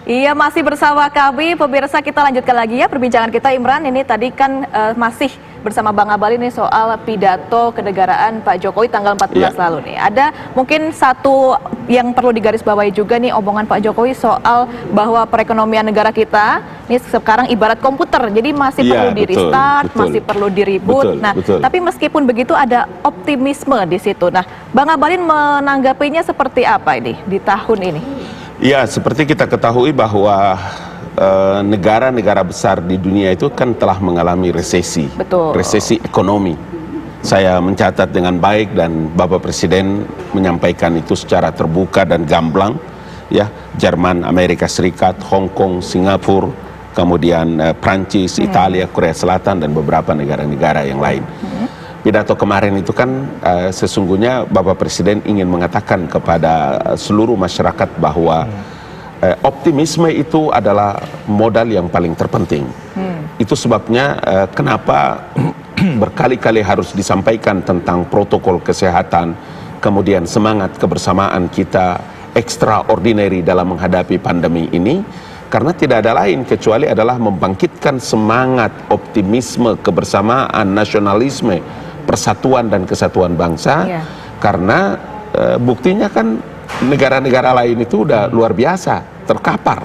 Iya, masih bersama kami, pemirsa. Kita lanjutkan lagi ya perbincangan kita, Imran. Ini tadi kan masih bersama Bang Abalin nih soal pidato kenegaraan Pak Jokowi tanggal 14 lalu nih. Ada mungkin satu yang perlu digarisbawahi juga nih, omongan Pak Jokowi soal bahwa perekonomian negara kita ini sekarang ibarat komputer, jadi masih perlu di restart, masih perlu di reboot. Tapi meskipun begitu ada optimisme di situ. Nah, Bang Abalin menanggapinya seperti apa ini di tahun ini? Ya, seperti kita ketahui bahwa negara-negara besar di dunia itu kan telah mengalami resesi, resesi ekonomi. Saya mencatat dengan baik dan Bapak Presiden menyampaikan itu secara terbuka dan gamblang. Ya, Jerman, Amerika Serikat, Hong Kong, Singapura, kemudian Prancis, Italia, Korea Selatan dan beberapa negara-negara yang lain. Pidato kemarin itu kan sesungguhnya Bapak Presiden ingin mengatakan kepada seluruh masyarakat bahwa optimisme itu adalah modal yang paling terpenting. Itu sebabnya kenapa berkali-kali harus disampaikan tentang protokol kesehatan, kemudian semangat kebersamaan kita extraordinary dalam menghadapi pandemi ini, karena tidak ada lain kecuali adalah membangkitkan semangat, optimisme, kebersamaan, nasionalisme, persatuan dan kesatuan bangsa. Karena buktinya kan negara-negara lain itu udah luar biasa terkapar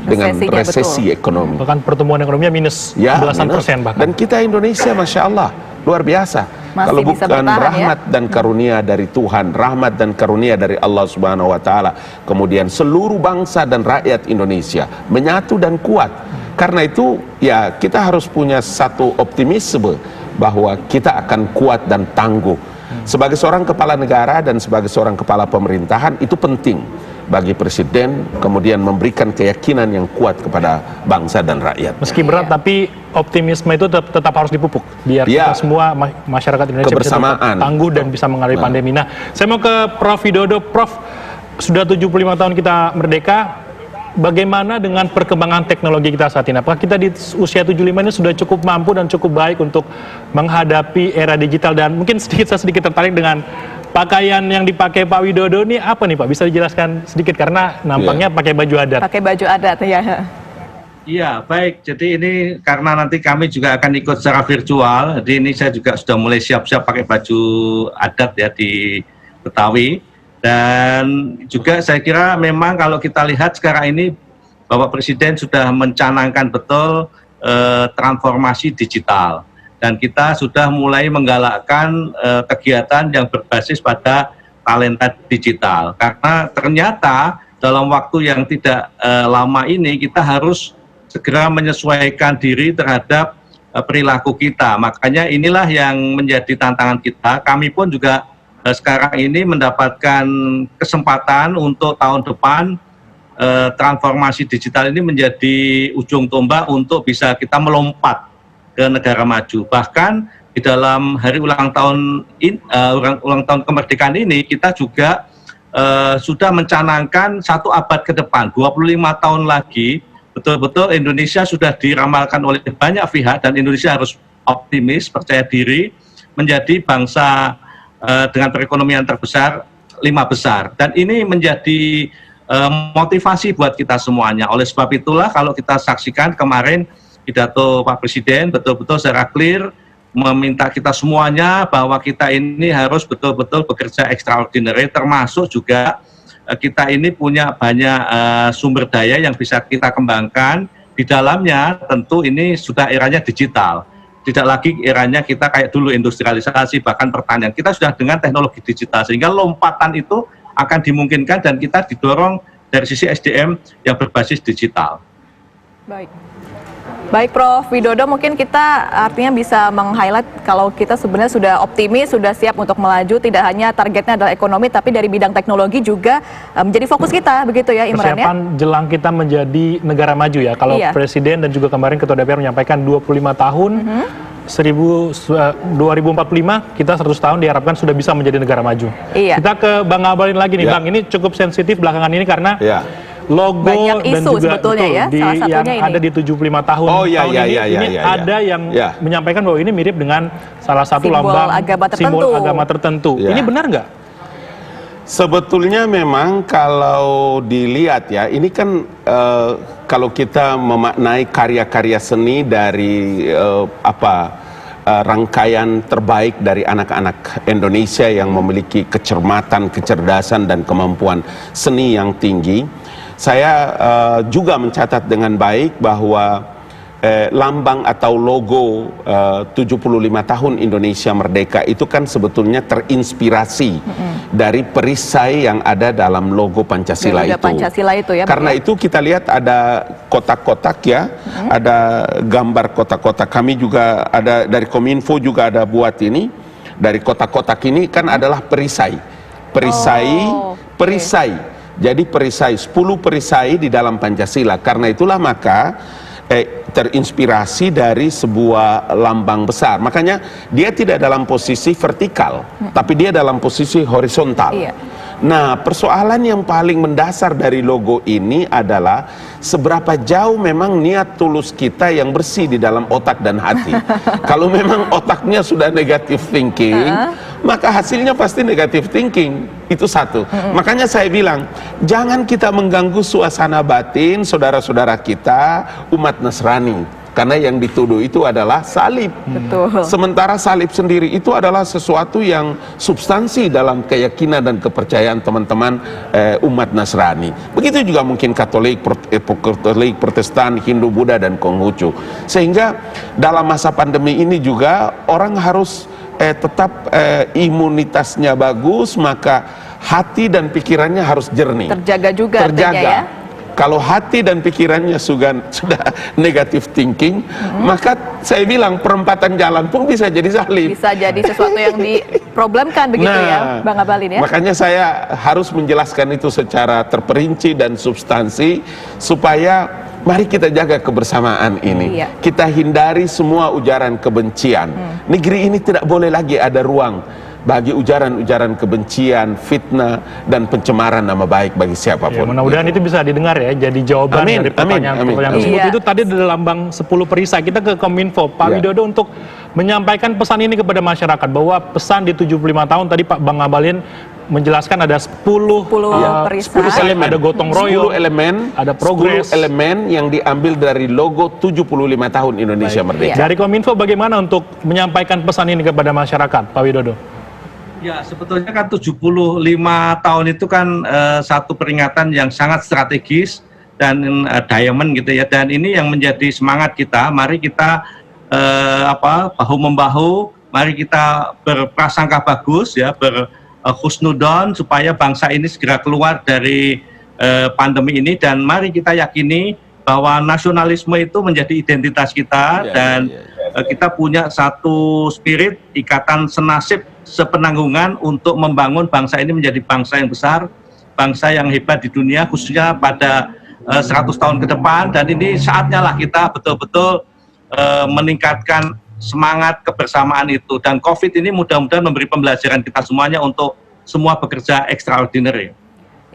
dengan resesi ekonomi. Bahkan pertumbuhan ekonominya minus belasan persen bahkan. Dan kita Indonesia Masya Allah luar biasa. Kalau bukan rahmat dan karunia dari Tuhan, rahmat dan karunia dari Allah Subhanahu wa Ta'ala, kemudian seluruh bangsa dan rakyat Indonesia menyatu dan kuat. Karena itu ya kita harus punya satu optimisme bahwa kita akan kuat dan tangguh. Sebagai seorang kepala negara dan sebagai seorang kepala pemerintahan, itu penting bagi Presiden kemudian memberikan keyakinan yang kuat kepada bangsa dan rakyat. Meski berat, tapi optimisme itu tetap harus dipupuk biar kita semua masyarakat Indonesia bisa tangguh dan bisa menghadapi pandemi. Nah, saya mau ke Prof. Widodo. Prof, sudah 75 tahun kita merdeka. Bagaimana dengan perkembangan teknologi kita saat ini? Apakah kita di usia 75 ini sudah cukup mampu dan cukup baik untuk menghadapi era digital? Dan mungkin saya sedikit tertarik dengan pakaian yang dipakai Pak Widodo ini apa nih Pak? Bisa dijelaskan sedikit karena nampaknya pakai baju adat. Pakai baju adat ya. Iya, baik. Jadi ini karena nanti kami juga akan ikut secara virtual. Jadi ini saya juga sudah mulai siap-siap pakai baju adat ya di Betawi. Dan juga saya kira memang kalau kita lihat sekarang ini Bapak Presiden sudah mencanangkan betul transformasi digital. Dan kita sudah mulai menggalakkan kegiatan yang berbasis pada talenta digital. Karena ternyata dalam waktu yang tidak lama ini kita harus segera menyesuaikan diri terhadap perilaku kita. Makanya inilah yang menjadi tantangan kita. Kami pun juga sekarang ini mendapatkan kesempatan untuk tahun depan transformasi digital ini menjadi ujung tombak untuk bisa kita melompat ke negara maju. Bahkan di dalam hari ulang tahun kemerdekaan ini kita juga sudah mencanangkan 1 abad ke depan, 25 tahun lagi, betul-betul Indonesia sudah diramalkan oleh banyak pihak dan Indonesia harus optimis, percaya diri, menjadi bangsa dengan perekonomian terbesar 5 besar. Dan ini menjadi motivasi buat kita semuanya. Oleh sebab itulah kalau kita saksikan kemarin pidato Pak Presiden betul-betul secara clear meminta kita semuanya bahwa kita ini harus betul-betul bekerja extraordinary, termasuk juga kita ini punya banyak sumber daya yang bisa kita kembangkan. Di dalamnya tentu ini sudah eranya digital. Tidak lagi eranya kita kayak dulu industrialisasi, bahkan pertanian. Kita sudah dengan teknologi digital, sehingga lompatan itu akan dimungkinkan dan kita didorong dari sisi SDM yang berbasis digital. Baik Prof. Widodo, mungkin kita artinya bisa meng-highlight kalau kita sebenarnya sudah optimis, sudah siap untuk melaju, tidak hanya targetnya adalah ekonomi, tapi dari bidang teknologi juga menjadi fokus kita, begitu ya Imran ya? Persiapan jelang kita menjadi negara maju ya, kalau Presiden dan juga kemarin Ketua DPR menyampaikan 25 tahun, 2045 kita 100 tahun diharapkan sudah bisa menjadi negara maju. Kita ke Bang Abalin lagi nih Bang, ini cukup sensitif belakangan ini karena logo banyak dan isu juga sebetulnya ya, di, salah satunya yang ini. ada di 75 tahun ini ada yang menyampaikan bahwa ini mirip dengan salah satu simbol lambang agama tertentu. simbol agama tertentu. Ini benar nggak? Sebetulnya memang kalau dilihat ya, ini kan kalau kita memaknai karya-karya seni dari rangkaian terbaik dari anak-anak Indonesia yang memiliki kecermatan, kecerdasan dan kemampuan seni yang tinggi. Saya juga mencatat dengan baik bahwa lambang atau logo 75 tahun Indonesia Merdeka itu kan sebetulnya terinspirasi dari perisai yang ada dalam logo Pancasila itu. Pancasila itu ya. Karena itu kita lihat ada kotak-kotak ya, ada gambar kotak-kotak. Kami juga ada dari Kominfo juga ada buat ini. Dari kotak-kotak ini kan adalah perisai. Perisai. Jadi perisai, 10 perisai di dalam Pancasila. Karena itulah maka terinspirasi dari sebuah lambang besar. Makanya dia tidak dalam posisi vertikal, tapi dia dalam posisi horizontal. Iya. Nah, persoalan yang paling mendasar dari logo ini adalah seberapa jauh memang niat tulus kita yang bersih di dalam otak dan hati. Kalau memang otaknya sudah negative thinking, maka hasilnya pasti negative thinking. Itu satu. Makanya saya bilang, jangan kita mengganggu suasana batin saudara-saudara kita umat Nasrani. Karena yang dituduh itu adalah salib. Betul. Sementara salib sendiri itu adalah sesuatu yang substansi dalam keyakinan dan kepercayaan teman-teman umat Nasrani. Begitu juga mungkin Katolik, Protestan, Hindu, Buddha, dan Konghucu. Sehingga dalam masa pandemi ini juga orang harus tetap imunitasnya bagus, maka hati dan pikirannya harus jernih. Terjaga juga. Terjaga. Ya? Kalau hati dan pikirannya sudah negative thinking, maka saya bilang perempatan jalan pun bisa jadi salib. Bisa jadi sesuatu yang diproblemkan begitu ya, Bang Abalin ya. Makanya saya harus menjelaskan itu secara terperinci dan substansi supaya mari kita jaga kebersamaan ini. Iya. Kita hindari semua ujaran kebencian. Negeri ini tidak boleh lagi ada ruang bagi ujaran-ujaran kebencian, fitnah, dan pencemaran nama baik bagi siapapun. Ya, mudah-mudahan itu bisa didengar ya, jadi jawaban dari pertanyaan tersebut. Itu tadi ada lambang 10 perisai. Kita ke Kominfo, Pak Widodo untuk menyampaikan pesan ini kepada masyarakat, bahwa pesan di 75 tahun tadi Pak Bang Abalin menjelaskan ada 10 perisai, elemen, ada gotong royong, 10 elemen, ada progres, 10 elemen yang diambil dari logo 75 tahun Indonesia Merdeka. Dari Kominfo bagaimana untuk menyampaikan pesan ini kepada masyarakat, Pak Widodo? Ya, sebetulnya kan 75 tahun itu kan satu peringatan yang sangat strategis dan diamond gitu ya. Dan ini yang menjadi semangat kita. Mari kita bahu-membahu, mari kita berprasangka bagus ya, berhusnudon supaya bangsa ini segera keluar dari pandemi ini. Dan mari kita yakini bahwa nasionalisme itu menjadi identitas kita dan kita punya satu spirit, ikatan senasib, sepenanggungan untuk membangun bangsa ini menjadi bangsa yang besar, bangsa yang hebat di dunia, khususnya pada 100 tahun ke depan. Dan ini saatnya lah kita betul-betul meningkatkan semangat kebersamaan itu. Dan COVID ini mudah-mudahan memberi pembelajaran kita semuanya untuk semua bekerja extraordinary.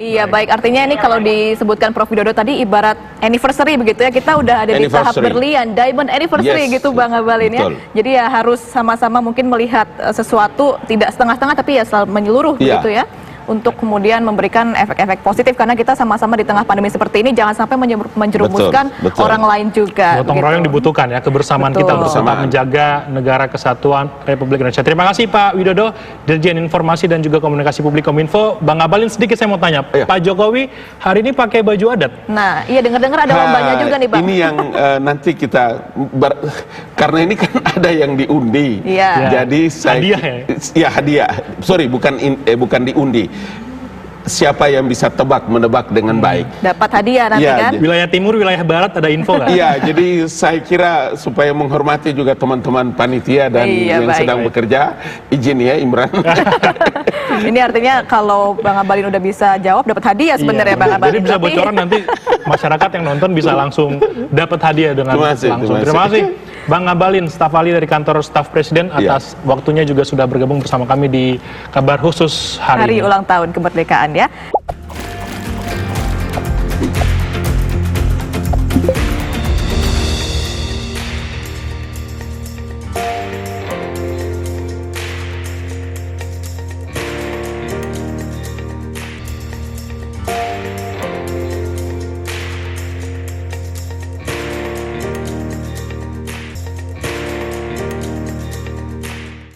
Iya, baik. Artinya ini kalau disebutkan Prof. Widodo tadi ibarat anniversary begitu ya, kita udah ada di tahap berlian, diamond anniversary gitu Bang Abalin ya. Jadi ya harus sama-sama mungkin melihat sesuatu tidak setengah-setengah tapi ya selalu menyeluruh begitu ya. Untuk kemudian memberikan efek-efek positif, karena kita sama-sama di tengah pandemi seperti ini jangan sampai menjerumuskan orang lain juga. Gotong royong dibutuhkan ya, kebersamaan kita bersama menjaga negara kesatuan Republik Indonesia. Terima kasih Pak Widodo, Dirjen Informasi dan juga Komunikasi Publik Kominfo. Bang Abalin, sedikit saya mau tanya, Pak Jokowi hari ini pakai baju adat? Nah, iya dengar-dengar ada lombanya juga nih Bang. Ini yang nanti kita, karena ini kan ada yang diundi. Jadi saya hadiah ya? Hadiah. Sorry, bukan diundi. Siapa yang bisa menebak dengan baik dapat hadiah nanti kan? Wilayah timur, wilayah barat ada info nggak? Iya, jadi saya kira supaya menghormati juga teman-teman panitia dan yang sedang bekerja, izin ya Imran. Ini artinya kalau Bang Abalin udah bisa jawab dapat hadiah sebenarnya Bang Abalin. Jadi bisa bocoran nanti masyarakat yang nonton bisa langsung dapat hadiah dengan langsung. Terima kasih Bang Abalin, staf ahli dari kantor staf presiden atas waktunya juga sudah bergabung bersama kami di Kabar Khusus hari ini. Ulang tahun kemerdekaan ya.